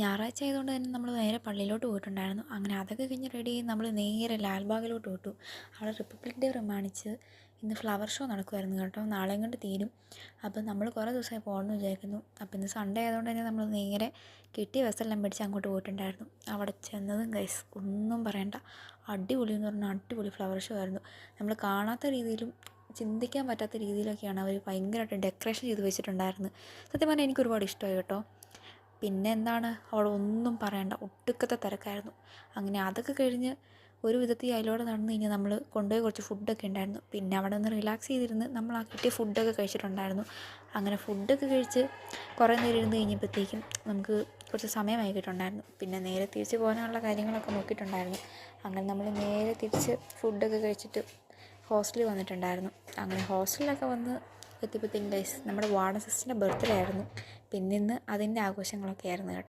ഞായറാഴ്ച ആയതുകൊണ്ട് തന്നെ നമ്മൾ നേരെ പള്ളിയിലോട്ട് പോയിട്ടുണ്ടായിരുന്നു. അങ്ങനെ അതൊക്കെ കഴിഞ്ഞ് റെഡി ആയി നമ്മൾ നേരെ ലാൽബാഗിലോട്ട് വിട്ടു. അവിടെ റിപ്പബ്ലിക് ഡേ പ്രമാണിച്ച് ഇന്ന് ഫ്ലവർ ഷോ നടക്കുമായിരുന്നു കേട്ടോ. നാളെയും കൊണ്ട് തീരും. അപ്പം നമ്മൾ കുറേ ദിവസമായി പോകണമെന്ന് വിചാരിക്കുന്നു. അപ്പം ഇന്ന് സൺഡേ ആയതുകൊണ്ട് തന്നെ നമ്മൾ നേരെ കിട്ടിയ ബസ്സെല്ലാം പിടിച്ച് അങ്ങോട്ട് പോയിട്ടുണ്ടായിരുന്നു. അവിടെ ചെന്നതും ഗൈസ് ഒന്നും പറയണ്ട, അടിപൊളി എന്ന് പറഞ്ഞാൽ അടിപൊളി ഫ്ലവർ ഷോ ആയിരുന്നു. നമ്മൾ കാണാത്ത രീതിയിലും ചിന്തിക്കാൻ പറ്റാത്ത രീതിയിലൊക്കെയാണ് അവർ ഭയങ്കരമായിട്ട് ഡെക്കറേഷൻ ചെയ്ത് വെച്ചിട്ടുണ്ടായിരുന്നത്. സത്യം പറഞ്ഞാൽ എനിക്ക് ഒരുപാട് ഇഷ്ടമായി കേട്ടോ. പിന്നെ എന്താണ്, അവിടെ ഒന്നും പറയണ്ട, ഒട്ടുക്കത്തെ തിരക്കായിരുന്നു. അങ്ങനെ അതൊക്കെ കഴിഞ്ഞ് ഒരു വിധത്തിൽ അതിലൂടെ നടന്നു കഴിഞ്ഞാൽ നമ്മൾ കൊണ്ടുപോയി കുറച്ച് ഫുഡൊക്കെ ഉണ്ടായിരുന്നു. പിന്നെ അവിടെ നിന്ന് റിലാക്സ് ചെയ്തിരുന്ന് നമ്മൾ ആ കിട്ടിയ ഫുഡൊക്കെ കഴിച്ചിട്ടുണ്ടായിരുന്നു. അങ്ങനെ ഫുഡൊക്കെ കഴിച്ച് കുറേ നേരം ഇരുന്ന് കഴിഞ്ഞപ്പോഴത്തേക്കും നമുക്ക് കുറച്ച് സമയമാക്കിയിട്ടുണ്ടായിരുന്നു. പിന്നെ നേരെ തിരിച്ച് പോകാനുള്ള കാര്യങ്ങളൊക്കെ നോക്കിയിട്ടുണ്ടായിരുന്നു. അങ്ങനെ നമ്മൾ നേരെ തിരിച്ച് ഫുഡൊക്കെ കഴിച്ചിട്ട് ഹോസ്റ്റലിൽ വന്നിട്ടുണ്ടായിരുന്നു. അങ്ങനെ ഹോസ്റ്റലിലൊക്കെ വന്ന് എത്തിയപ്പോഴത്തേക്കും ഗൈസ് നമ്മുടെ വാർഡൻ സിസ്റ്ററിൻ്റെ ബർത്ത്ഡേ ആയിരുന്നു. പിന്നെ ഇന്ന് അതിൻ്റെ ആഘോഷങ്ങളൊക്കെ ആയിരുന്നു കേട്ടോ.